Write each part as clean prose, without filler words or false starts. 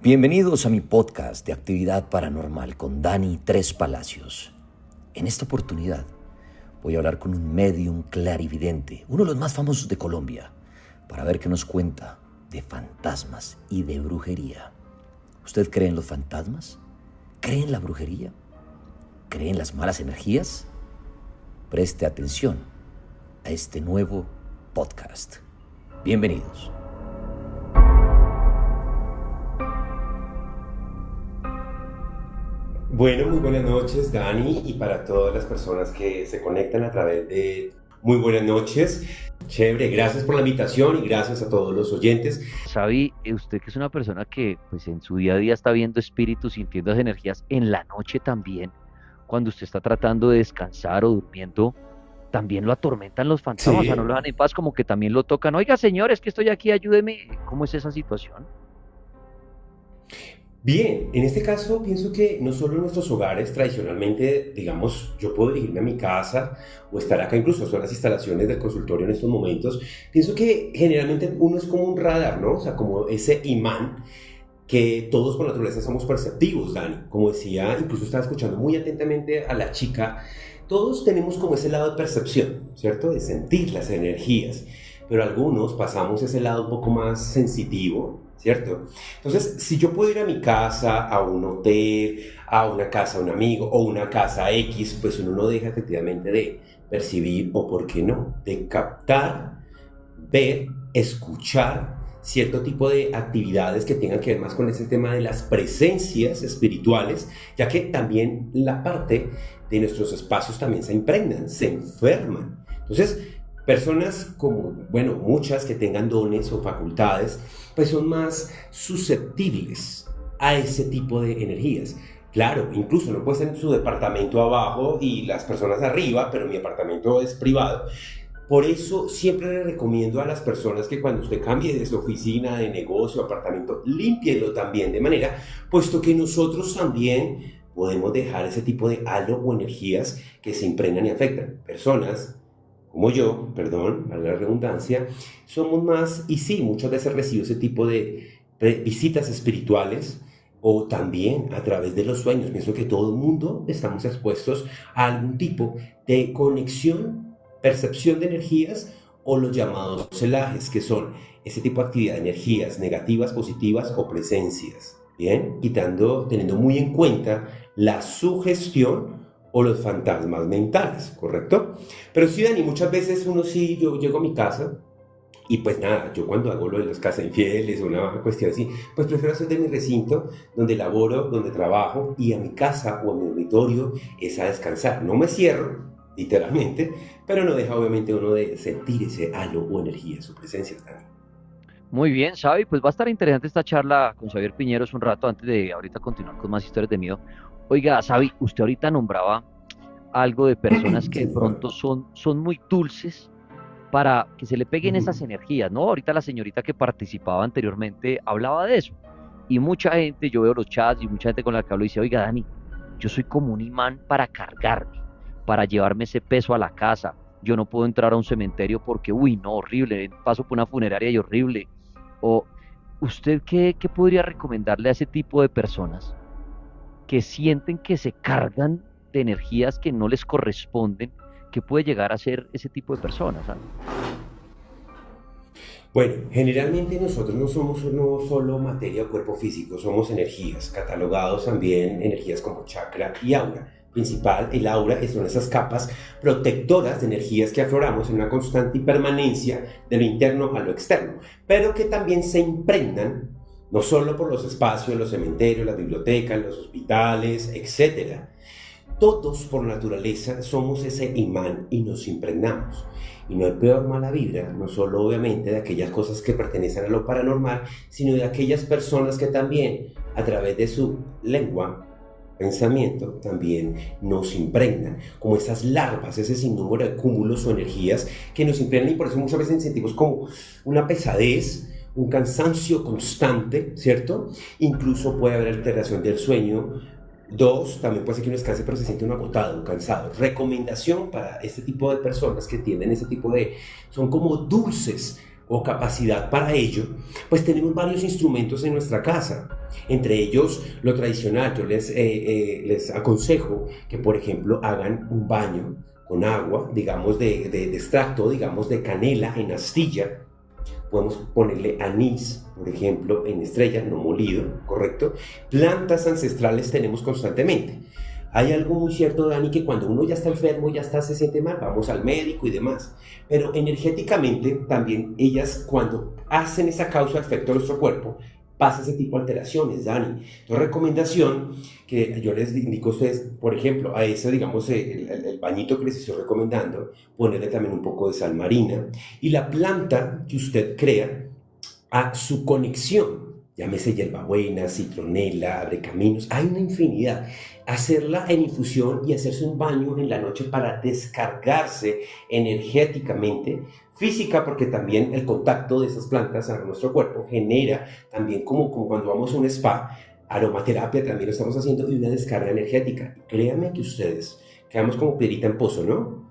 Bienvenidos a mi podcast de actividad paranormal con Dani Tres Palacios. En esta oportunidad voy a hablar con un médium clarividente, uno de los más famosos de Colombia, para ver qué nos cuenta de fantasmas y de brujería. ¿Usted cree en los fantasmas? ¿Cree en la brujería? ¿Cree en las malas energías? Preste atención a este nuevo podcast. Bienvenidos. Bueno, muy buenas noches, Dani, y para todas las personas que se conectan a través de muy buenas noches. Chévere, gracias por la invitación y gracias a todos los oyentes. Xavi, usted que es una persona que pues en su día a día está viendo espíritus, sintiendo las energías, en la noche también, cuando usted está tratando de descansar o durmiendo, también lo atormentan los fantasmas, o sea, no Sí, lo dejan en paz, como que también lo tocan. Oiga, señor, es que estoy aquí, ayúdeme. ¿Cómo es esa situación? bien, en este caso pienso que no solo en nuestros hogares tradicionalmente, digamos, yo puedo dirigirme a mi casa o estar acá, incluso son las instalaciones del consultorio en estos momentos, pienso que generalmente uno es como un radar, ¿no? O sea, como ese imán que todos por naturaleza somos perceptivos, Dani. Como decía, incluso estaba escuchando muy atentamente a la chica, todos tenemos como ese lado de percepción, ¿cierto? De sentir las energías, pero algunos pasamos ese lado un poco más sensitivo, ¿cierto? Entonces, si yo puedo ir a mi casa, a un hotel, a una casa de un amigo o una casa X, pues uno no deja efectivamente de percibir o, ¿por qué no?, de captar, ver, escuchar cierto tipo de actividades que tengan que ver más con ese tema de las presencias espirituales, ya que también la parte de nuestros espacios también se impregnan, se enferman. Entonces, personas como, bueno, muchas que tengan dones o facultades, pues son más susceptibles a ese tipo de energías. Claro, incluso no puede ser en su departamento abajo y las personas arriba, pero mi apartamento es privado. Por eso siempre le recomiendo a las personas que cuando usted cambie de su oficina, de negocio, apartamento, límpielo también de manera, puesto que nosotros también podemos dejar ese tipo de halo o energías que se impregnan y afectan. Personas como yo, perdón, a la redundancia, somos más, y sí, muchas veces recibo ese tipo de visitas espirituales o también a través de los sueños. Pienso que todo el mundo estamos expuestos a algún tipo de conexión, percepción de energías o los llamados celajes, que son ese tipo de actividad de energías negativas, positivas o presencias. Bien, teniendo muy en cuenta la sugestión o los fantasmas mentales, ¿correcto? Pero sí, Dani, muchas veces yo llego a mi casa y pues nada, yo cuando hago lo de las casas infieles o una cuestión así, pues prefiero hacer de mi recinto donde laboro, donde trabajo, y a mi casa o a mi dormitorio es a descansar. No me cierro, literalmente, pero no deja obviamente uno de sentir ese halo o energía, su presencia, Dani. Muy bien, Xavi, pues va a estar interesante esta charla con Xavier Piñeros un rato antes de ahorita continuar con más historias de miedo. Oiga, Xavi, usted ahorita nombraba algo de personas que Sí, de por favor. pronto son muy dulces para que se le peguen esas energías, ¿no? Ahorita la señorita que participaba anteriormente hablaba de eso. Y mucha gente, yo veo los chats y mucha gente con la que hablo dice, oiga, Dani, yo soy como un imán para cargarme, para llevarme ese peso a la casa. Yo no puedo entrar a un cementerio porque, uy, no, horrible, paso por una funeraria y horrible. O, ¿usted qué podría recomendarle a ese tipo de personas que sienten que se cargan de energías que no les corresponden? ¿Qué puede llegar a ser ese tipo de personas? ¿Sabe? Bueno, generalmente nosotros no somos no solo materia o cuerpo físico, somos energías, catalogados también energías como chakra y aura. Principal, el aura son esas capas protectoras de energías que afloramos en una constante permanencia de lo interno a lo externo, pero que también se impregnan no solo por los espacios, los cementerios, las bibliotecas, los hospitales, etcétera. Todos por naturaleza somos ese imán y nos impregnamos. Y no hay peor mala vibra, no solo obviamente de aquellas cosas que pertenecen a lo paranormal, sino de aquellas personas que también a través de su lengua, pensamiento, también nos impregnan, como esas larvas, ese sinnúmero de cúmulos o energías que nos impregnan, y por eso muchas veces sentimos como una pesadez, un cansancio constante, ¿cierto? Incluso puede haber alteración del sueño. Dos, también puede ser que uno descanse, pero se siente uno agotado, cansado. Recomendación para este tipo de personas que tienen ese tipo de... Son como dulces o capacidad para ello, pues tenemos varios instrumentos en nuestra casa. Entre ellos, lo tradicional, yo les aconsejo que, por ejemplo, hagan un baño con agua, digamos, de extracto, digamos, de canela en astilla. Podemos ponerle anís, por ejemplo, en estrella, no molido, ¿correcto? Plantas ancestrales tenemos constantemente. Hay algo muy cierto, Dani, que cuando uno ya está enfermo, se siente mal, vamos al médico y demás. Pero energéticamente también ellas, cuando hacen esa causa-efecto a nuestro cuerpo, pasa ese tipo de alteraciones, Dani. Entonces, recomendación que yo les indico a ustedes, por ejemplo, a ese, digamos, el bañito que les estoy recomendando, ponerle también un poco de sal marina y la planta que usted crea a su conexión. Llámese hierbabuena, citronela, abrecaminos, hay una infinidad. Hacerla en infusión y hacerse un baño en la noche para descargarse energéticamente, física, porque también el contacto de esas plantas a nuestro cuerpo genera también como cuando vamos a un spa, aromaterapia también lo estamos haciendo y una descarga energética. Y créanme que ustedes quedamos como piedrita en pozo, ¿no?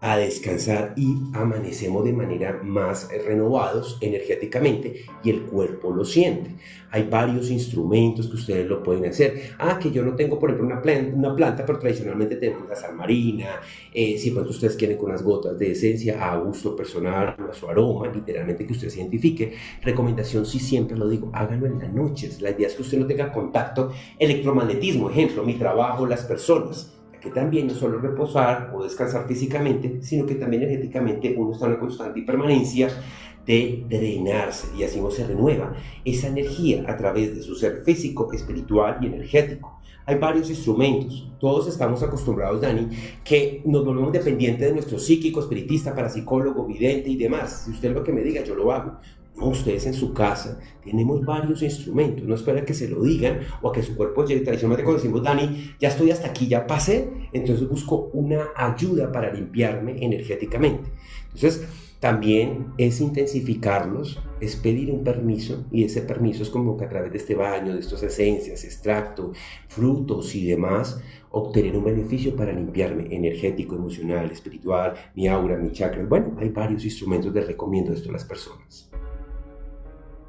A descansar y amanecemos de manera más renovados energéticamente y el cuerpo lo siente. Hay varios instrumentos que ustedes lo pueden hacer. Que yo no tengo, por ejemplo, una planta, pero tradicionalmente tenemos la sal marina. Si pronto ustedes quieren con unas gotas de esencia a gusto personal, a su aroma, literalmente que usted se identifique. Recomendación, sí, siempre lo digo, háganlo en las noches. La idea es que usted no tenga contacto electromagnetismo. Ejemplo, mi trabajo, las personas. Que también no solo reposar o descansar físicamente, sino que también energéticamente uno está en una constante permanencia de drenarse y así uno se renueva esa energía a través de su ser físico, espiritual y energético. Hay varios instrumentos, todos estamos acostumbrados, Dani, que nos volvemos dependientes de nuestro psíquico, espiritista, parapsicólogo, vidente y demás. Si usted lo que me diga, yo lo hago. No, ustedes en su casa tenemos varios instrumentos, no espera que se lo digan o a que su cuerpo llegue. Tradicionalmente cuando decimos, Dani, ya estoy hasta aquí, ya pasé, entonces busco una ayuda para limpiarme energéticamente. Entonces, también es intensificarlos, es pedir un permiso, y ese permiso es como que a través de este baño, de estas esencias, extracto, frutos y demás, obtener un beneficio para limpiarme energético, emocional, espiritual, mi aura, mi chakra. Bueno, hay varios instrumentos, les recomiendo esto a las personas.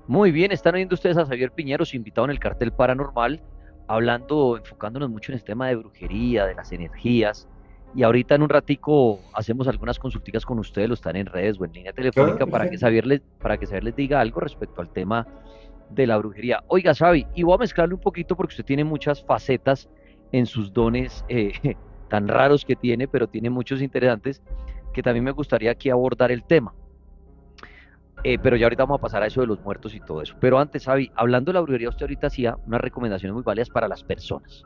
Muy bien, están oyendo ustedes a Xavier Piñeros, invitado en el Cartel Paranormal, hablando, enfocándonos mucho en el tema de brujería, de las energías. Y ahorita en un ratico hacemos algunas consulticas con ustedes, lo están en redes o en línea telefónica para que Xavier les diga algo respecto al tema de la brujería. Oiga, Xavi, y voy a mezclarle un poquito porque usted tiene muchas facetas en sus dones tan raros que tiene, pero tiene muchos interesantes que también me gustaría aquí abordar el tema. Pero ya ahorita vamos a pasar a eso de los muertos y todo eso. Pero antes, Xavi, hablando de la brujería, usted ahorita hacía unas recomendaciones muy válidas para las personas.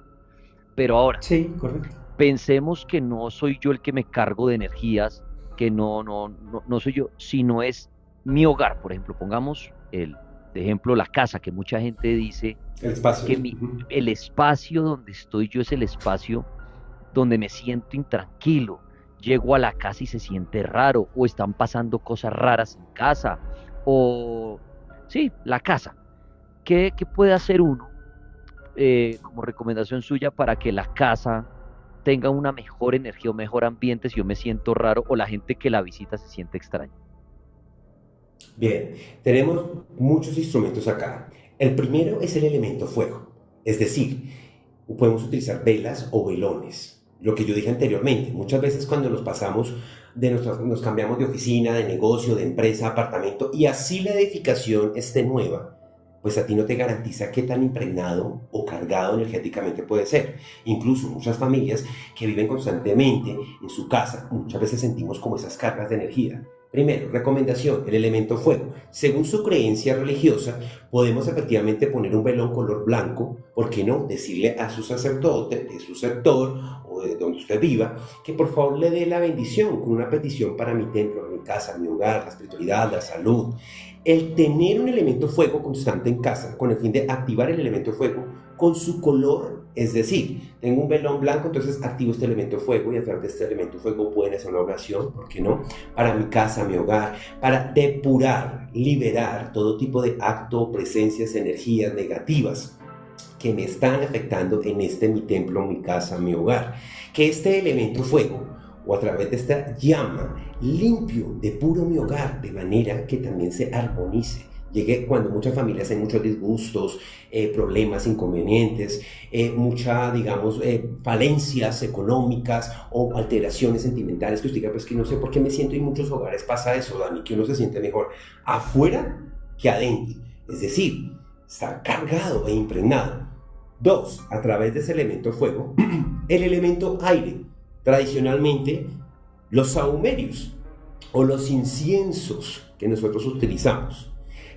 Pero ahora, sí, correcto. Pensemos que no soy yo el que me cargo de energías, que no soy yo, sino es mi hogar. Por ejemplo, pongamos de ejemplo la casa, que mucha gente dice el espacio. Que el espacio donde estoy yo es el espacio donde me siento intranquilo. Llego a la casa y se siente raro, o están pasando cosas raras en casa, o sí, la casa. ¿Qué puede hacer uno como recomendación suya para que la casa tenga una mejor energía o mejor ambiente si yo me siento raro o la gente que la visita se siente extraña? Bien, tenemos muchos instrumentos acá. El primero es el elemento fuego, es decir, podemos utilizar velas o velones. Lo que yo dije anteriormente, muchas veces cuando nos pasamos nos cambiamos de oficina, de negocio, de empresa, apartamento, y así la edificación esté nueva, pues a ti no te garantiza qué tan impregnado o cargado energéticamente puede ser. Incluso muchas familias que viven constantemente en su casa, muchas veces sentimos como esas cargas de energía. Primero, recomendación, el elemento fuego. Según su creencia religiosa, podemos efectivamente poner un velón color blanco, ¿por qué no? Decirle a su sacerdote, de su sector o de donde usted viva, que por favor le dé la bendición con una petición para mi templo, mi casa, mi hogar, la espiritualidad, la salud. El tener un elemento fuego constante en casa, con el fin de activar el elemento fuego con su color, es decir, tengo un velón blanco, entonces activo este elemento fuego y a través de este elemento fuego pueden hacer una oración, ¿por qué no? Para mi casa, mi hogar, para depurar, liberar todo tipo de acto, presencias, energías negativas que me están afectando en mi templo, mi casa, mi hogar. Que este elemento fuego o a través de esta llama limpio, depuro mi hogar de manera que también se armonice. Llegué cuando muchas familias hay muchos disgustos, problemas, inconvenientes, digamos, falencias económicas o alteraciones sentimentales que usted diga, pues que no sé por qué me siento, y en muchos hogares pasa eso, Dani, que uno se siente mejor afuera que adentro. Es decir, está cargado e impregnado. 2, a través de ese elemento fuego, el elemento aire. Tradicionalmente, los sahumerios o los inciensos que nosotros utilizamos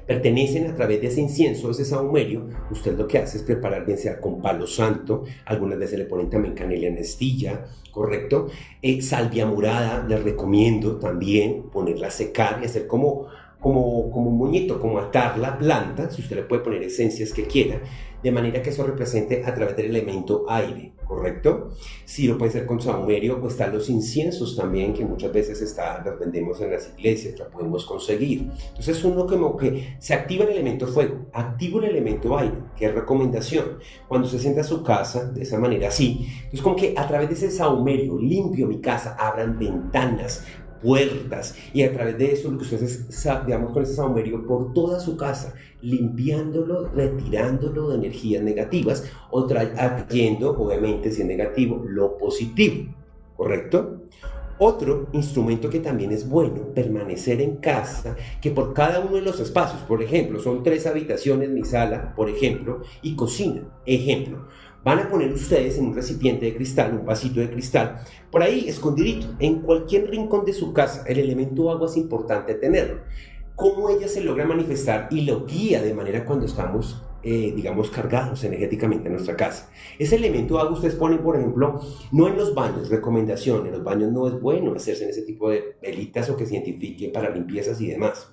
pertenecen a través de ese incienso, ese sahumerio. Usted lo que hace es preparar, bien sea con palo santo, algunas veces le ponen también canela en astilla, ¿correcto? Salvia morada, les recomiendo también ponerla a secar y hacer como un moñito, como atar la planta, si usted le puede poner esencias que quiera, de manera que eso represente a través del elemento aire, ¿correcto? Si lo puede hacer con sahumerio, pues están los inciensos también, que muchas veces los vendemos en las iglesias, la podemos conseguir. Entonces uno como que se activa el elemento fuego, activa el elemento aire, que es recomendación. Cuando se sienta a su casa, de esa manera así, entonces como que a través de ese sahumerio limpio mi casa, abran ventanas, puertas, y a través de eso lo que ustedes, digamos, con ese sahumerio por toda su casa, limpiándolo, retirándolo de energías negativas o atrayendo, obviamente si es negativo, lo positivo, ¿correcto? Otro instrumento que también es bueno, permanecer en casa, que por cada uno de los espacios, por ejemplo, son 3 habitaciones, mi sala, por ejemplo, y cocina, ejemplo, van a poner ustedes en un recipiente de cristal, un vasito de cristal, por ahí escondidito, en cualquier rincón de su casa. El elemento agua es importante tenerlo. ¿Cómo ella se logra manifestar y lo guía de manera cuando estamos, digamos, cargados energéticamente en nuestra casa? Ese elemento agua ustedes ponen, por ejemplo, no en los baños, recomendación, en los baños no es bueno hacerse en ese tipo de velitas o que se identifiquen para limpiezas y demás.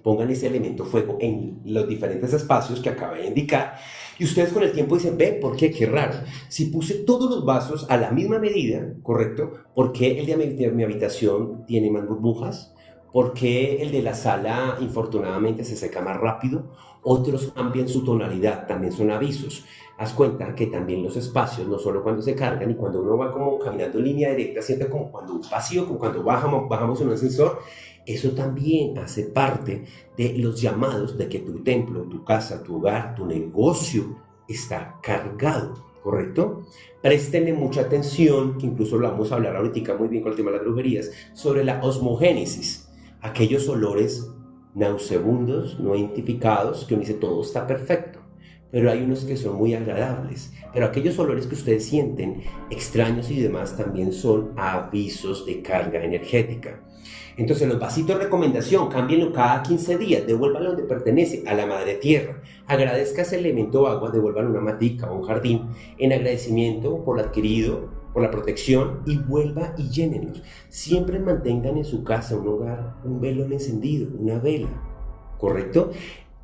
Pongan ese elemento fuego en los diferentes espacios que acabé de indicar, y ustedes con el tiempo dicen, ve, ¿por qué? Qué raro. Si puse todos los vasos a la misma medida, ¿correcto? ¿Por qué el de mi habitación tiene más burbujas? ¿Por qué el de la sala, infortunadamente, se seca más rápido? Otros cambian su tonalidad, también son avisos. Haz cuenta que también los espacios, no solo cuando se cargan y cuando uno va como caminando en línea directa, siente como cuando un vacío, como cuando bajamos en un ascensor. Eso también hace parte de los llamados de que tu templo, tu casa, tu hogar, tu negocio está cargado, ¿correcto? Préstenle mucha atención, que incluso lo vamos a hablar ahorita muy bien con el tema de las brujerías, sobre la osmogénesis, aquellos olores nauseabundos, no identificados, que uno dice todo está perfecto, pero hay unos que son muy agradables. Pero aquellos olores que ustedes sienten extraños y demás también son avisos de carga energética. Entonces los vasitos de recomendación, cámbienlo cada 15 días, devuélvanlo donde pertenece, a la madre tierra. Agradezca ese elemento agua, devuélvanlo a una matica o un jardín en agradecimiento por lo adquirido, por la protección, y vuelva y llénenlos. Siempre mantengan en su casa, un hogar, un velón encendido, una vela, ¿correcto?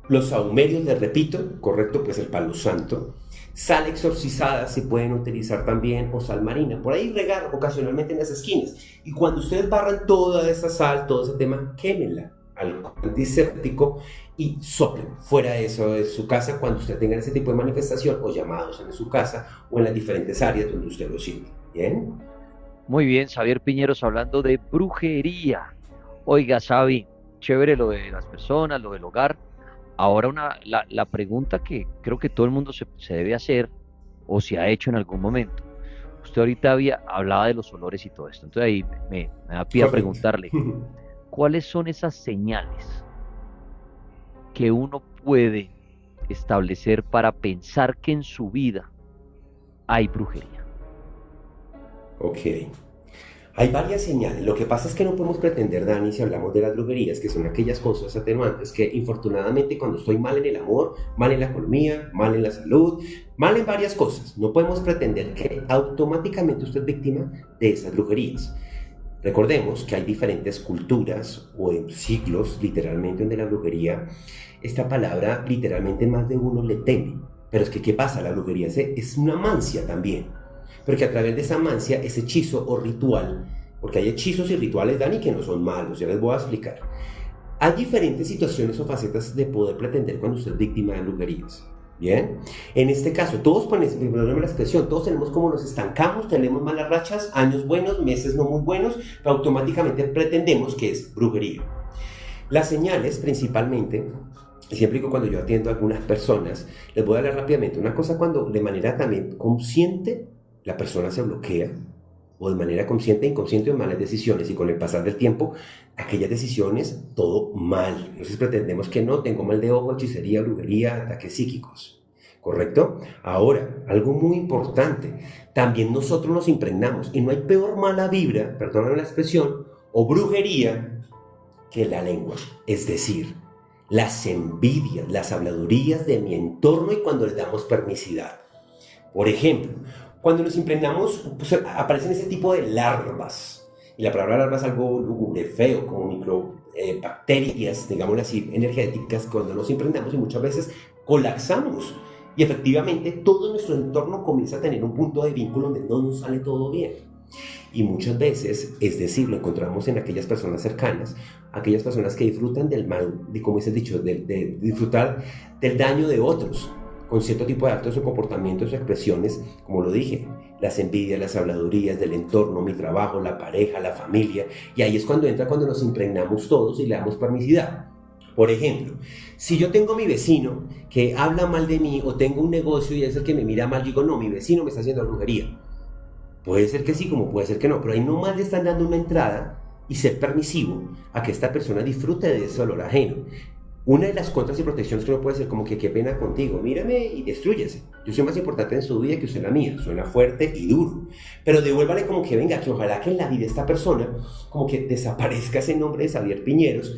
Los sahumerios, les repito, correcto, pues el palo santo. Sal exorcizada se pueden utilizar también, o sal marina, por ahí regar ocasionalmente en las esquinas. Y cuando ustedes barran toda esa sal, todo ese tema, quémenla al antiséptico y soplen fuera de eso de su casa cuando usted tenga ese tipo de manifestación o llamados en su casa o en las diferentes áreas donde usted lo siente. ¿Bien? Muy bien, Xavier Piñeros hablando de brujería. Oiga, Xavi, chévere lo de las personas, lo del hogar. Ahora la pregunta que creo que todo el mundo se debe hacer o se ha hecho en algún momento. Usted ahorita hablaba de los olores y todo esto. Entonces ahí me da pie a preguntarle, ¿cuáles son esas señales que uno puede establecer para pensar que en su vida hay brujería? Ok. Hay varias señales. Lo que pasa es que no podemos pretender, Dani, si hablamos de las brujerías, que son aquellas cosas atenuantes que infortunadamente cuando estoy mal en el amor, mal en la economía, mal en la salud, mal en varias cosas, no podemos pretender que automáticamente usted es víctima de esas brujerías. Recordemos que hay diferentes culturas o en siglos, literalmente, donde la brujería, esta palabra literalmente más de uno le teme. Pero es que, ¿qué pasa? La brujería es una mancia también. Porque a través de esa mancia, ese hechizo o ritual, porque hay hechizos y rituales, Dani, que no son malos, ya les voy a explicar. Hay diferentes situaciones o facetas de poder pretender cuando usted es víctima de brujerías. Bien, en este caso, todos, perdónenme la expresión, todos tenemos como nos estancamos, tenemos malas rachas, años buenos, meses no muy buenos, pero automáticamente pretendemos que es brujería. Las señales, principalmente, siempre que cuando yo atiendo a algunas personas, les voy a hablar rápidamente. Una cosa cuando de manera también consciente la persona se bloquea, o de manera consciente e inconsciente de malas decisiones, y con el pasar del tiempo, aquellas decisiones, todo mal. Entonces pretendemos que no, tengo mal de ojo, hechicería, brujería, ataques psíquicos. ¿Correcto? Ahora, algo muy importante, también nosotros nos impregnamos, y no hay peor mala vibra, perdóname la expresión, o brujería, que la lengua. Es decir, las envidias, las habladurías de mi entorno y cuando le damos permisidad. Por ejemplo, cuando nos impregnamos, pues aparecen ese tipo de larvas. Y la palabra larva es algo lúgubre, feo, como microbacterias, digámoslo así, energéticas, cuando nos impregnamos y muchas veces colapsamos. Y efectivamente todo nuestro entorno comienza a tener un punto de vínculo donde no nos sale todo bien. Y muchas veces, es decir, lo encontramos en aquellas personas cercanas, aquellas personas que disfrutan del mal, de como es dicho, de disfrutar del daño de otros, con cierto tipo de actos o comportamientos o expresiones, como lo dije, las envidias, las habladurías del entorno, mi trabajo, la pareja, la familia, y ahí es cuando nos impregnamos todos y le damos permisidad. Por ejemplo, si yo tengo a mi vecino que habla mal de mí, o tengo un negocio y es el que me mira mal, digo, no, mi vecino me está haciendo brujería. Puede ser que sí, como puede ser que no, pero ahí nomás le están dando una entrada y ser permisivo a que esta persona disfrute de ese dolor ajeno. Una de las contras y protecciones que uno puede ser como que qué pena contigo, mírame y destrúyese. Yo soy más importante en su vida que usted en la mía. Suena fuerte y duro, pero devuélvale como que venga, que ojalá que en la vida de esta persona como que desaparezca ese nombre de Xavier Piñeros,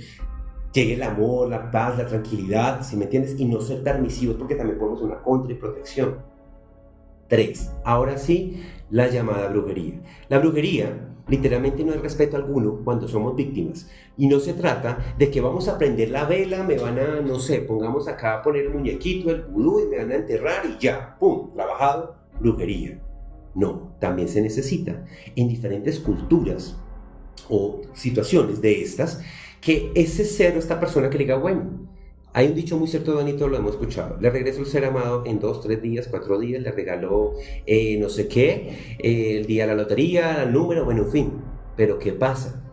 llegue el amor, la paz, la tranquilidad, ¿sí me entiendes? Y no ser permisivos, porque también podemos una contra y protección. 3. Ahora sí, la llamada brujería. La brujería literalmente no hay respeto alguno cuando somos víctimas. Y no se trata de que vamos a prender la vela, me van a, no sé, pongamos acá a poner el muñequito, el vudú, y me van a enterrar y ya, ¡pum!, trabajado, brujería. No, también se necesita en diferentes culturas o situaciones de estas, que ese ser o esta persona que le diga, bueno, hay un dicho muy cierto, Danito, lo hemos escuchado, le regreso el ser amado en 2, 3 días, 4 días, le regaló no sé qué, el día de la lotería, el número, bueno, en fin. Pero ¿qué pasa?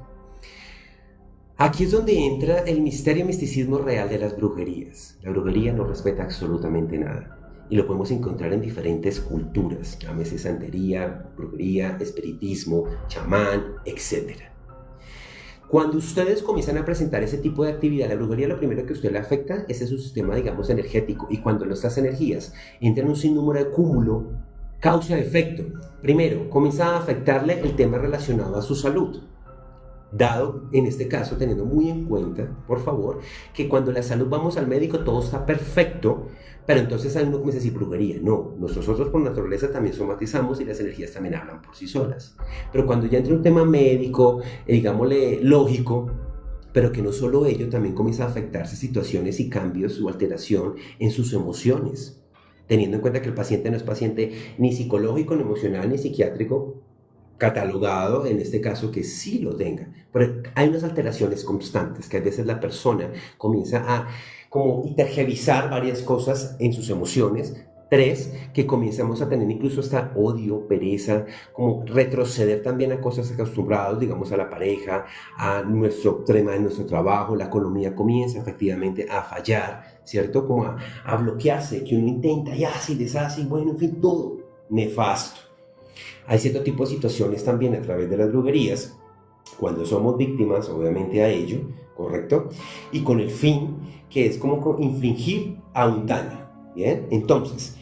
Aquí es donde entra el misticismo real de las brujerías. La brujería no respeta absolutamente nada, y lo podemos encontrar en diferentes culturas, llámese santería, brujería, espiritismo, chamán, etcétera. Cuando ustedes comienzan a presentar ese tipo de actividad, la brujería lo primero que a usted le afecta es su sistema, digamos, energético. Y cuando nuestras energías entran en un sinnúmero de cúmulo, causa-efecto. Primero, comienza a afectarle el tema relacionado a su salud. Dado, en este caso, teniendo muy en cuenta, por favor, que cuando la salud vamos al médico todo está perfecto, pero entonces hay uno comienza a decir brujería. No, nosotros por naturaleza también somatizamos y las energías también hablan por sí solas. Pero cuando ya entra un tema médico, digámosle lógico, pero que no solo ello, también comienza a afectarse situaciones y cambios o alteración en sus emociones, teniendo en cuenta que el paciente no es paciente ni psicológico, ni emocional, ni psiquiátrico, catalogado en este caso que sí lo tenga, pero hay unas alteraciones constantes que a veces la persona comienza a como tergiversar varias cosas en sus emociones. 3, que comenzamos a tener incluso hasta odio, pereza, como retroceder también a cosas acostumbradas, digamos a la pareja, a nuestro tema de nuestro trabajo, la economía comienza efectivamente a fallar, ¿cierto? Como a bloquearse, que uno intenta y hace y deshace y bueno, en fin, todo nefasto. Hay cierto tipo de situaciones también a través de las brujerías, cuando somos víctimas, obviamente, a ello, ¿correcto? Y con el fin que es como infligir a un daño, ¿bien? Entonces,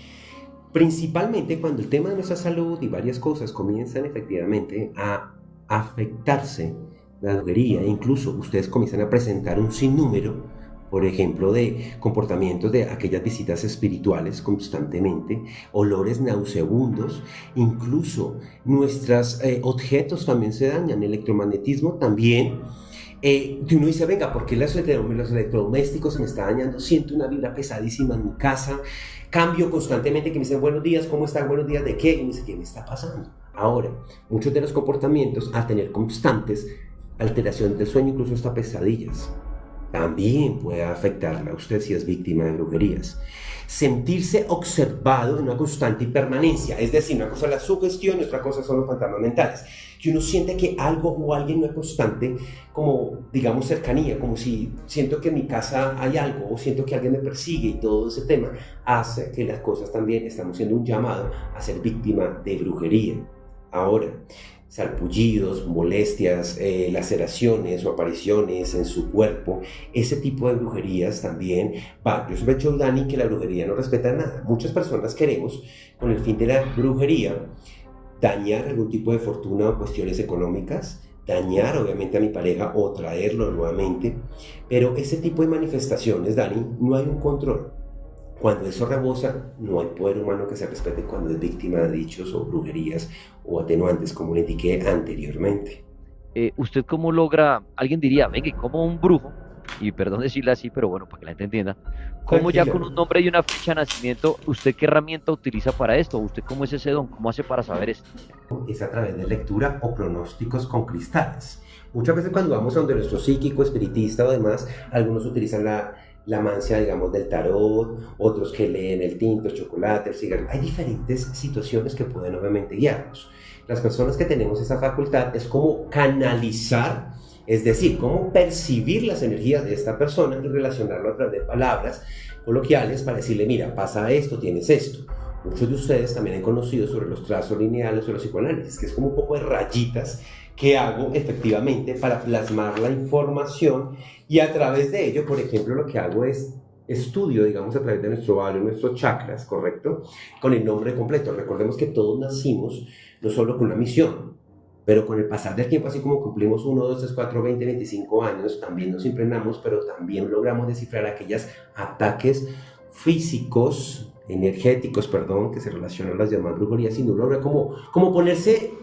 principalmente cuando el tema de nuestra salud y varias cosas comienzan efectivamente a afectarse, la brujería, incluso ustedes comienzan a presentar un sinnúmero, por ejemplo, de comportamientos de aquellas visitas espirituales constantemente, olores nauseabundos, incluso nuestros objetos también se dañan, el electromagnetismo también. Que uno dice, venga, ¿por qué los electrodomésticos se me está dañando? Siento una vibra pesadísima en mi casa, cambio constantemente, que me dicen, buenos días, ¿cómo están? Buenos días, ¿de qué? Y me dice, ¿qué me está pasando? Ahora, muchos de los comportamientos, al tener constantes alteraciones del sueño, incluso hasta pesadillas. también puede afectarla a usted si es víctima de brujerías. Sentirse observado en una constante permanencia, es decir, una cosa es la sugestión y otra cosa son los fantasmas mentales, que uno siente que algo o alguien no es constante, como digamos cercanía, como si siento que en mi casa hay algo o siento que alguien me persigue, y todo ese tema hace que las cosas también estamos siendo un llamado a ser víctima de brujería. Ahora, salpullidos, molestias, laceraciones o apariciones en su cuerpo, ese tipo de brujerías también va. Yo siempre he dicho, Dani, que la brujería no respeta nada. Muchas personas queremos, con el fin de la brujería, dañar algún tipo de fortuna o cuestiones económicas, dañar obviamente a mi pareja o traerlo nuevamente, pero ese tipo de manifestaciones, Dani, no hay un control. Cuando eso rebosa, no hay poder humano que se respete cuando es víctima de dichos o brujerías o atenuantes, como le indiqué anteriormente. ¿Usted cómo logra, alguien diría, venga, ¿y cómo un brujo, y perdón decirle así, pero bueno, para que la gente entienda, cómo ya con un Tranquila. nombre y una fecha de nacimiento, usted qué herramienta utiliza para esto? ¿Usted cómo es ese don? ¿Cómo hace para saber esto? Es a través de lectura o pronósticos con cristales. Muchas veces cuando vamos a donde nuestro psíquico, espiritista o demás, algunos utilizan la mancia, digamos, del tarot, otros que leen el tinto, el chocolate, el cigarro. Hay diferentes situaciones que pueden obviamente guiarnos. Las personas que tenemos esa facultad es como canalizar, es decir, cómo percibir las energías de esta persona y relacionarlo a través de palabras coloquiales para decirle, mira, pasa esto, tienes esto. Muchos de ustedes también han conocido sobre los trazos lineales o los psicoanálisis, que es como un poco de rayitas que hago efectivamente para plasmar la información, y a través de ello, por ejemplo, lo que hago es estudio, digamos, a través de nuestro valor, nuestros chakras, ¿correcto? Con el nombre completo. Recordemos que todos nacimos no solo con una misión, pero con el pasar del tiempo, así como cumplimos 1, 2, 3, 4, 20, 25 años, también nos impregnamos, pero también logramos descifrar aquellos ataques físicos, energéticos, perdón, que se relacionan a las llamadas brujerías, y no logra como ponerse,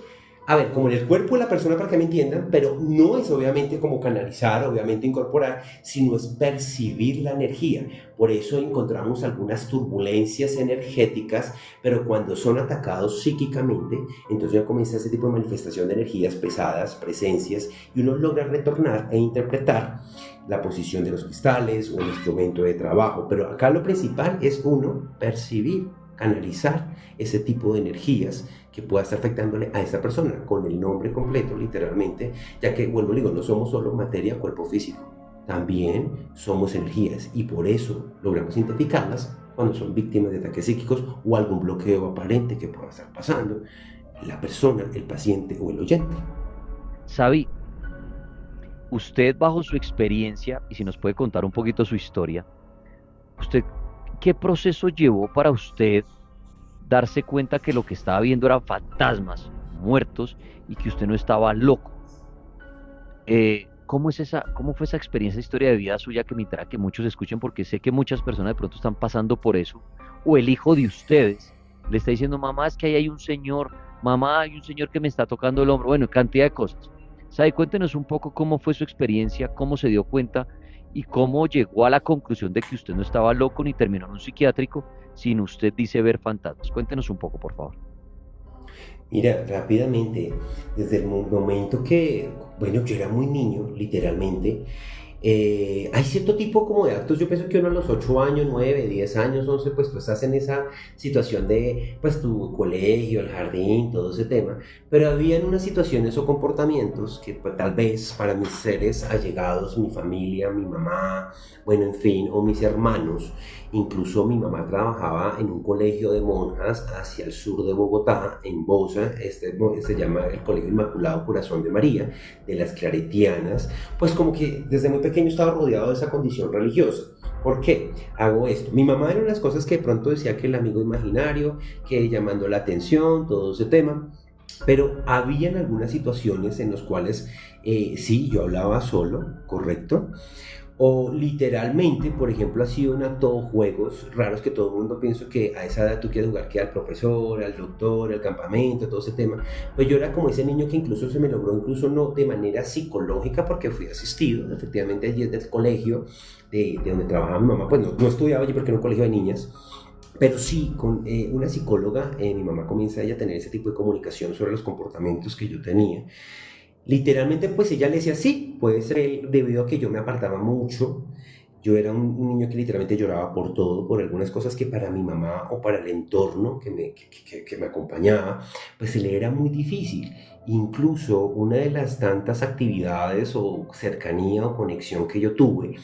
a ver, como en el cuerpo de la persona para que me entiendan, pero no es obviamente como canalizar, obviamente incorporar, sino es percibir la energía. Por eso encontramos algunas turbulencias energéticas, pero cuando son atacados psíquicamente, entonces ya comienza ese tipo de manifestación de energías pesadas, presencias, y uno logra retornar e interpretar la posición de los cristales o el instrumento de trabajo. Pero acá lo principal es uno percibir, canalizar ese tipo de energías que pueda estar afectándole a esa persona con el nombre completo, literalmente, ya que, vuelvo, digo, no somos solo materia, cuerpo físico, también somos energías, y por eso logramos identificarlas cuando son víctimas de ataques psíquicos o algún bloqueo aparente que pueda estar pasando la persona, el paciente o el oyente. Sabi, usted bajo su experiencia, y si nos puede contar un poquito su historia, ¿usted qué proceso llevó para usted darse cuenta que lo que estaba viendo eran fantasmas, muertos, y que usted no estaba loco? ¿Cómo fue esa experiencia, historia de vida suya, que me interesa que muchos escuchen, porque sé que muchas personas de pronto están pasando por eso, o el hijo de ustedes le está diciendo, mamá, es que ahí hay un señor, mamá, hay un señor que me está tocando el hombro, bueno, cantidad de cosas. Sabe, cuéntenos un poco cómo fue su experiencia, cómo se dio cuenta y cómo llegó a la conclusión de que usted no estaba loco ni terminó en un psiquiátrico, sino usted dice ver fantasmas. Cuéntenos un poco, por favor. Mira, rápidamente, desde el momento que, bueno, yo era muy niño, literalmente, hay cierto tipo como de actos. Yo pienso que uno a los 8 años, 9, 10 años, 11, pues tú estás en esa situación de, pues tu colegio, el jardín, todo ese tema, pero habían unas situaciones o comportamientos que pues, tal vez para mis seres allegados, mi familia, mi mamá, bueno, en fin, o mis hermanos, incluso mi mamá trabajaba en un colegio de monjas hacia el sur de Bogotá, en Bosa, se llama el Colegio Inmaculado Corazón de María, de las Claretianas, pues como que desde muy pequeño estaba rodeado de esa condición religiosa. ¿Por qué hago esto? Mi mamá era unas cosas que de pronto decía que el amigo imaginario, que llamando la atención, todo ese tema, pero habían algunas situaciones en las cuales sí, yo hablaba solo, ¿correcto? O literalmente, por ejemplo, ha sido un acto, juegos raros que todo el mundo piensa que a esa edad tú quieres jugar que al profesor, al doctor, al campamento, todo ese tema. Pues yo era como ese niño que incluso se me logró, incluso no de manera psicológica, porque fui asistido, efectivamente, allí desde el colegio de donde trabajaba mi mamá. Pues no estudiaba allí porque era un colegio de niñas, pero sí, con una psicóloga, mi mamá comienza ella a tener ese tipo de comunicación sobre los comportamientos que yo tenía. Literalmente, pues ella le decía, sí, puede ser él, debido a que yo me apartaba mucho. Yo era un niño que literalmente lloraba por todo, por algunas cosas que para mi mamá o para el entorno que me acompañaba, pues se le era muy difícil. Incluso una de las tantas actividades o cercanía o conexión que yo tuve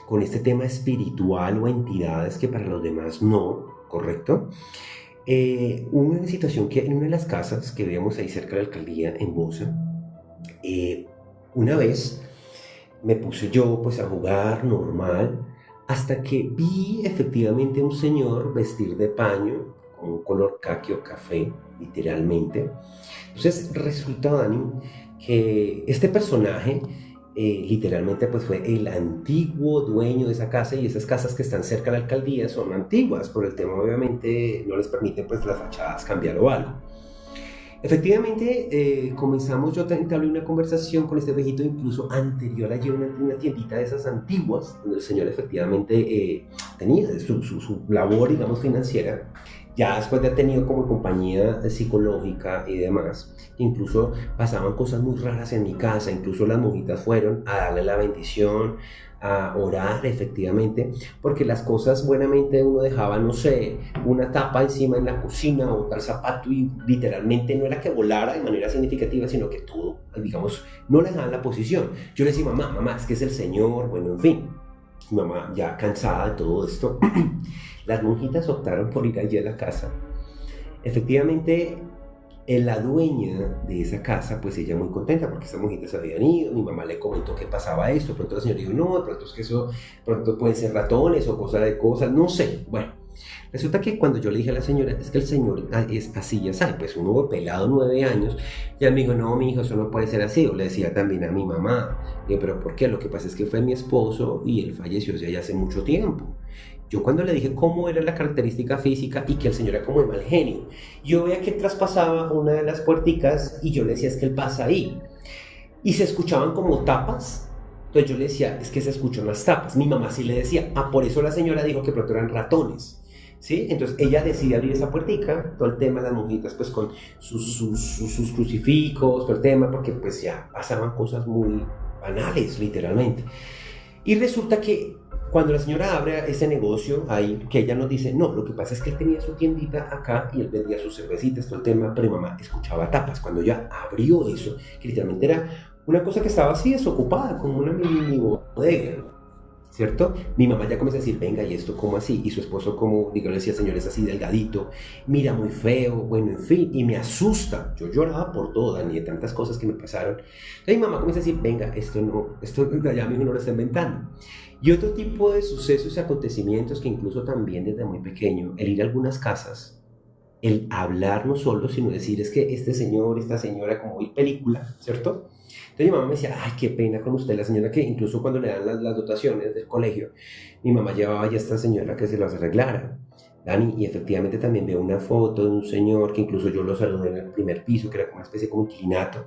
con este tema espiritual o entidades que para los demás no, ¿correcto? Hubo una situación que en una de las casas que vemos ahí cerca de la alcaldía en Bosa, una vez me puse yo pues a jugar normal hasta que vi efectivamente un señor vestir de paño con un color caqui o café, literalmente. Entonces resulta, Dani, que este personaje literalmente pues fue el antiguo dueño de esa casa, y esas casas que están cerca de la alcaldía son antiguas, por el tema obviamente no les permiten pues las fachadas cambiar o algo. Efectivamente, comenzamos, yo entablé una conversación con este viejito, incluso anterior allí una tiendita de esas antiguas, donde el señor efectivamente tenía su labor, digamos, financiera, ya después de haber tenido como compañía psicológica y demás. Incluso pasaban cosas muy raras en mi casa, incluso las monjitas fueron a darle la bendición, a orar efectivamente, porque las cosas buenamente uno dejaba, no sé, una tapa encima en la cocina o tal zapato y literalmente no era que volara de manera significativa, sino que todo, digamos, no le dejaban la posición. Yo le decía, mamá, es que es el Señor, bueno, en fin. Mi mamá ya cansada de todo esto, las monjitas optaron por ir allí a la casa. Efectivamente, la dueña de esa casa, pues ella muy contenta porque esas monjitas habían ido. Mi mamá le comentó que pasaba esto, pronto la señora dijo, no, de pronto es que eso, pronto pueden ser ratones o cosas, no sé. Bueno, resulta que cuando yo le dije a la señora, es que el señor es así, ya sabe, pues un nuevo pelado, 9 años, ya me dijo, no, mi hijo, eso no puede ser así. Yo le decía también a mi mamá, digo, pero ¿por qué? Lo que pasa es que fue mi esposo y él falleció ya hace mucho tiempo. Yo cuando le dije cómo era la característica física y que el señor era como de mal genio, yo veía que traspasaba una de las puerticas y yo le decía, es que él pasa ahí. Y se escuchaban como tapas. Entonces yo le decía, es que se escuchan las tapas. Mi mamá sí le decía, por eso la señora dijo que pronto eran ratones. ¿Sí? Entonces ella decide abrir esa puertica, todo el tema de las monjitas pues con sus crucifijos, todo el tema, porque pues ya pasaban cosas muy banales, literalmente. Y resulta que cuando la señora abre ese negocio ahí, que ella nos dice, no, lo que pasa es que él tenía su tiendita acá y él vendía sus cervecitas, todo el tema, pero mi mamá escuchaba tapas. Cuando ella abrió eso, que literalmente era una cosa que estaba así desocupada, como una mini bodega, ¿cierto? Mi mamá ya comienza a decir, venga, ¿y esto cómo así? Y su esposo, como, digo, le decía, señor, es así delgadito, mira muy feo, bueno, en fin, y me asusta. Yo lloraba por todo, Dani, de tantas cosas que me pasaron. Entonces mi mamá comienza a decir, venga, esto ya mi hijo no lo está inventando. Y otro tipo de sucesos y acontecimientos que incluso también desde muy pequeño, el ir a algunas casas, el hablar no solo, sino decir, es que este señor, esta señora, como hoy película, ¿cierto? Entonces mi mamá me decía, ay, qué pena con usted, la señora que incluso cuando le dan las dotaciones del colegio, mi mamá llevaba ya a esta señora que se las arreglara. Dani, y efectivamente también veo una foto de un señor que incluso yo lo saludé en el primer piso, que era como una especie como inquilinato,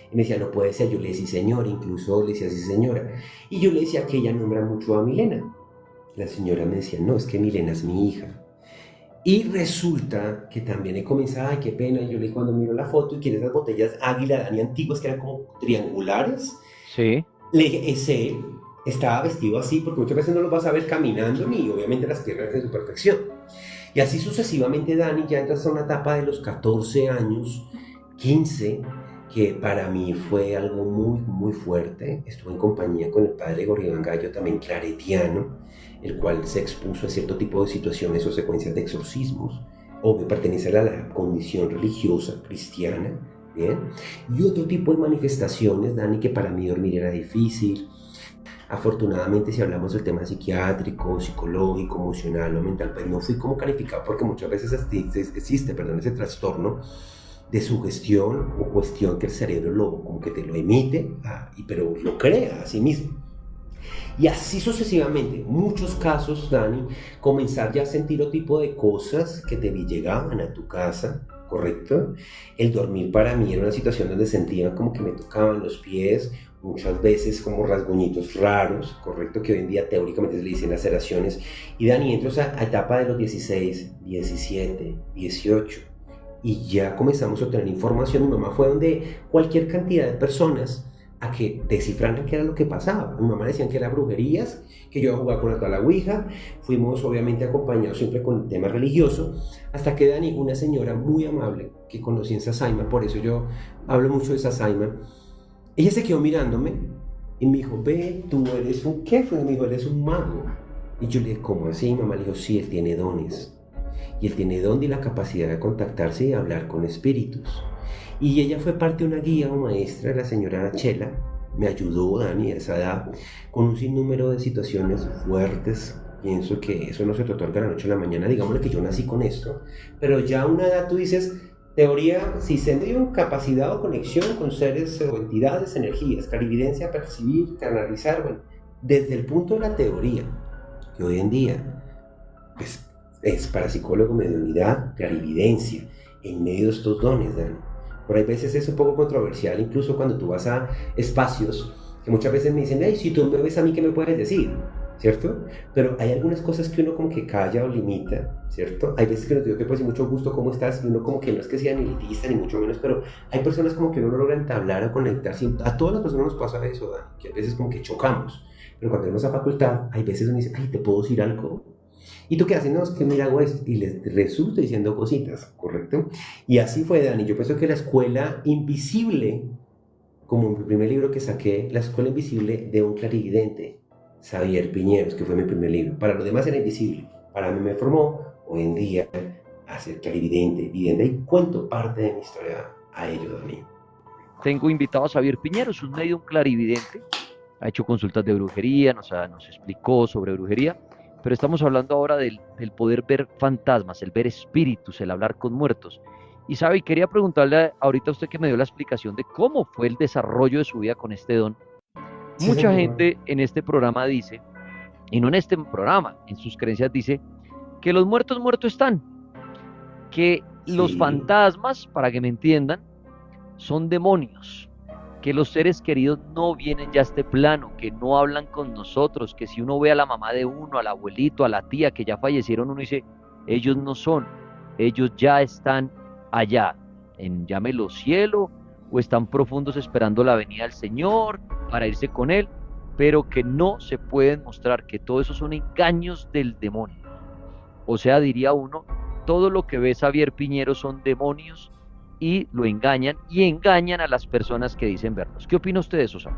y me decía, no puede ser, yo le decía, señor, incluso le decía, sí, señora, y yo le decía que ella nombra mucho a Milena. La señora me decía, no, es que Milena es mi hija. Y resulta que también he comenzado, ay, qué pena, y yo le cuando miro la foto y quiero esas botellas Águila Dani antiguas que eran como triangulares, Sí. le dije, es él, estaba vestido así, porque muchas veces no lo vas a ver caminando, ni obviamente las piernas en su perfección. Y así sucesivamente, Dani, ya entras a una etapa de los 14 años, 15, que para mí fue algo muy, muy fuerte. Estuve en compañía con el padre Gorrión Gallo, también claretiano, el cual se expuso a cierto tipo de situaciones o secuencias de exorcismos, o que pertenecen a la condición religiosa cristiana, ¿bien? Y otro tipo de manifestaciones, Dani, que para mí dormir era difícil. Afortunadamente, si hablamos del tema psiquiátrico, psicológico, emocional o mental, pues no fui como calificado porque muchas veces existe ese trastorno de sugestión o cuestión que el cerebro como que te lo emite, pero lo crea a sí mismo. Y así sucesivamente, muchos casos, Dani, comenzar ya a sentir otro tipo de cosas que te llegaban a tu casa, ¿correcto? El dormir para mí era una situación donde sentía como que me tocaban los pies, muchas veces como rasguñitos raros, ¿correcto? Que hoy en día teóricamente se le dicen laceraciones. Y Dani, entro a etapa de los 16, 17, 18. y ya comenzamos a obtener información. Mi mamá fue donde cualquier cantidad de personas a que descifraran qué era lo que pasaba. Mi mamá decían que eran brujerías, que yo iba a jugar con la ouija. Fuimos obviamente acompañados siempre con el tema religioso, hasta que Dani, una señora muy amable que conocí en Sasaima, por eso yo hablo mucho de Sasaima, ella se quedó mirándome y me dijo, ve, tú eres un qué, me dijo, eres un mago. Y yo le dije, ¿cómo así? Mi mamá le dijo, sí, él tiene dones. Y él tiene don y la capacidad de contactarse y hablar con espíritus. Y ella fue parte de una guía o maestra, la señora Chela. Me ayudó, Dani, a esa edad, con un sinnúmero de situaciones fuertes. Pienso que eso no se te otorga de la noche a la mañana. Digámosle que yo nací con esto. Pero ya a una edad tú dices, teoría, si se dio capacidad o conexión con seres o entidades, energías, clarividencia, percibir, canalizar, bueno, desde el punto de la teoría, que hoy en día, pues, es parapsicólogo, mediunidad, clarividencia, en medio de estos dones, Dan. Pero hay veces es un poco controversial, incluso cuando tú vas a espacios que muchas veces me dicen, hey, si tú me ves a mí, ¿qué me puedes decir? ¿Cierto? Pero hay algunas cosas que uno como que calla o limita, ¿cierto? Hay veces que nos digo que pues mucho gusto, ¿cómo estás? Y uno como que no es que sea elitista ni mucho menos, pero hay personas como que no logran entablar o conectarse. A todas las personas nos pasa eso, Dan, que a veces como que chocamos. Pero cuando tenemos esa facultad, hay veces uno dice, ay, ¿te puedo decir algo? ¿Y tú qué haces? No, es que mira, hago esto. Y les resulta diciendo cositas, ¿correcto? Y así fue, Dani. Yo pienso que la escuela invisible, como mi primer libro que saqué, la escuela invisible de un clarividente, Xavier Piñeros, que fue mi primer libro. Para los demás era invisible. Para mí me formó, hoy en día, a ser clarividente. Y desde ahí cuento parte de mi historia a ellos, Dani. Tengo invitado a Xavier Piñeros, un medium clarividente. Ha hecho consultas de brujería, nos explicó sobre brujería, pero estamos hablando ahora del poder ver fantasmas, el ver espíritus, el hablar con muertos. Y sabe, quería preguntarle ahorita a usted que me dio la explicación de cómo fue el desarrollo de su vida con este don. Sí, Mucha señor. gente en este programa dice, y no en este programa, en sus creencias dice, que los muertos están, que los Sí. fantasmas, para que me entiendan, son demonios, que los seres queridos no vienen ya a este plano, que no hablan con nosotros, que si uno ve a la mamá de uno, al abuelito, a la tía que ya fallecieron, uno dice, ellos no son, ellos ya están allá, en llámelo cielo, o están profundos esperando la venida del Señor para irse con Él, pero que no se pueden mostrar, que todo eso son engaños del demonio. O sea, diría uno, todo lo que ve Xavier Piñero son demonios y lo engañan y engañan a las personas que dicen verlos. ¿Qué opina usted de eso, Sam?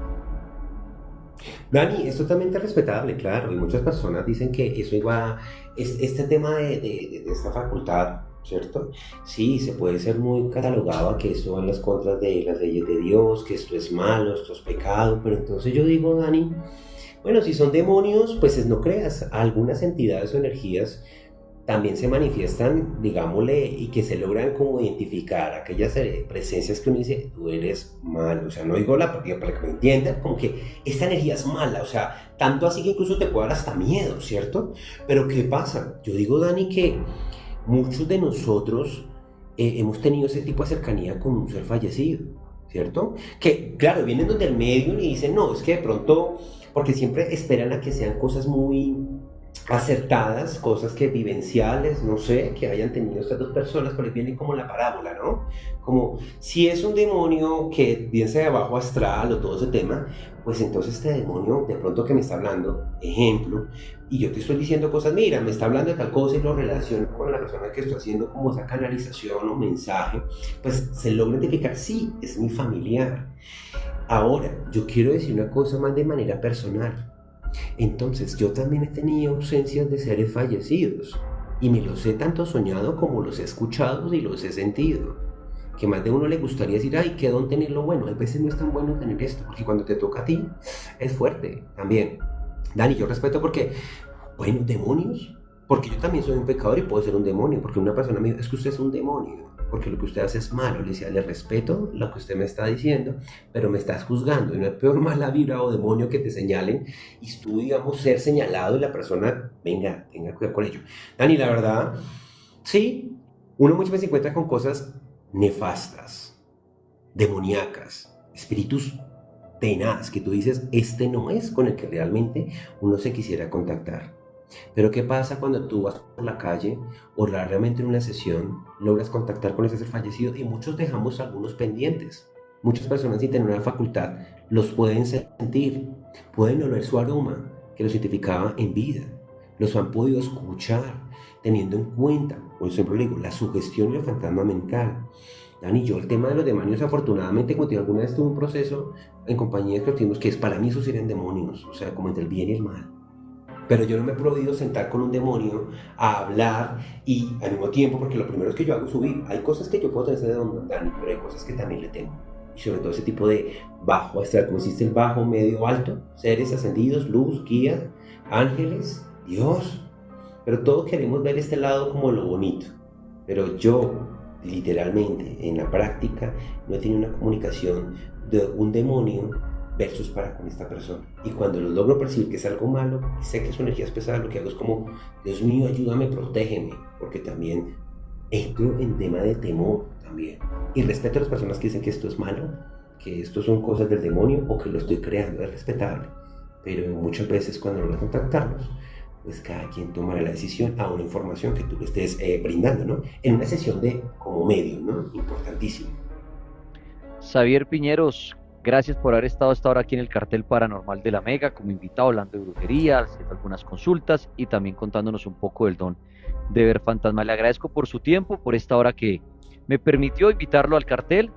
Dani, es totalmente respetable, claro, y muchas personas dicen que eso iba, este tema de esta facultad, ¿cierto? Sí, se puede ser muy catalogado a que esto va en las contras de las leyes de Dios, que esto es malo, esto es pecado, pero entonces yo digo, Dani, bueno, si son demonios, pues no creas, algunas entidades o energías también se manifiestan, digámosle, y que se logran como identificar aquellas presencias que uno dice, tú eres malo, o sea, no digo para que me entiendan, como que esta energía es mala, o sea, tanto así que incluso te puede dar hasta miedo, ¿cierto? Pero ¿qué pasa? Yo digo, Dani, que muchos de nosotros hemos tenido ese tipo de cercanía con un ser fallecido, ¿cierto? Que, claro, vienen donde el medium y dicen, no, es que de pronto, porque siempre esperan a que sean cosas muy acertadas, cosas que vivenciales, no sé, que hayan tenido estas dos personas, pero viene como la parábola, ¿no? Como si es un demonio que bien sea de bajo astral o todo ese tema, pues entonces este demonio de pronto que me está hablando, ejemplo, y yo te estoy diciendo cosas, mira, me está hablando de tal cosa y lo relaciono con la persona que estoy haciendo como esa canalización o mensaje, pues se logra identificar, sí, es mi familiar. Ahora, yo quiero decir una cosa más de manera personal. Entonces, yo también he tenido ausencias de seres fallecidos y me los he tanto soñado como los he escuchado y los he sentido. Que más de uno le gustaría decir, ay, qué don tenerlo bueno. A veces no es tan bueno tener esto, porque cuando te toca a ti es fuerte también. Dani, yo respeto porque, bueno, demonios, porque yo también soy un pecador y puedo ser un demonio, porque una persona me dice, es que usted es un demonio, porque lo que usted hace es malo. Le decía, le respeto lo que usted me está diciendo, pero me estás juzgando, y no es peor mala vibra o demonio que te señalen, y tú, digamos, ser señalado y la persona, venga, tenga cuidado con ello. Dani, la verdad, sí, uno muchas veces se encuentra con cosas nefastas, demoníacas, espíritus tenaz, que tú dices, este no es con el que realmente uno se quisiera contactar. Pero ¿qué pasa cuando tú vas por la calle o realmente en una sesión logras contactar con ese ser fallecido y muchos dejamos algunos pendientes? Muchas personas sin tener una facultad los pueden sentir, pueden oler su aroma que los identificaba en vida, los han podido escuchar, teniendo en cuenta, por siempre digo, la sugestión y el fantasma mental. Dani, yo el tema de los demonios, afortunadamente, como te digo, alguna vez tuve un proceso en compañía de cristianos que es para mí, esos eran demonios, o sea, como entre el bien y el mal. Pero yo no me he podido sentar con un demonio a hablar y al mismo tiempo, porque lo primero es que yo hago es subir. Hay cosas que yo puedo tener de don Dani, pero hay cosas que también le temo. Y sobre todo ese tipo de bajo, como existe el bajo, medio, alto, seres ascendidos, luz, guía, ángeles, Dios. Pero todos queremos ver este lado como lo bonito. Pero yo, literalmente, en la práctica, no he tenido una comunicación de un demonio versus para con esta persona. Y cuando lo logro percibir que es algo malo, y sé que su energía es pesada, lo que hago es como, Dios mío, ayúdame, protégeme, porque también entro en tema de temor también. Y respeto a las personas que dicen que esto es malo, que esto son cosas del demonio o que lo estoy creando, es respetable. Pero muchas veces cuando logras contactarlos, pues cada quien tomará la decisión a una información que tú le estés brindando, ¿no? En una sesión de como medio, ¿no? Importantísimo. Xavier Piñeros, gracias por haber estado hasta ahora aquí en el Cartel Paranormal de la Mega como invitado, hablando de brujería, haciendo algunas consultas y también contándonos un poco del don de ver fantasmas. Le agradezco por su tiempo, por esta hora que me permitió invitarlo al cartel.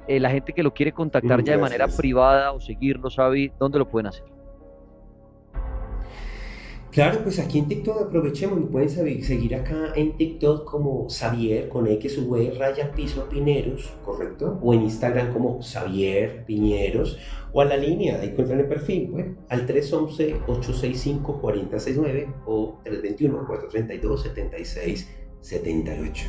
La gente que lo quiere contactar ya de manera privada o seguirlo, ¿sabe dónde lo pueden hacer? Claro, pues aquí en TikTok aprovechemos, me pueden seguir acá en TikTok como Xavier con X, V, raya, piso, Piñeros, ¿correcto? O en Instagram como Xavier Piñeros, o a la línea, ahí encuentran el perfil, bueno, al 311-865-4069 o 321-432-7678.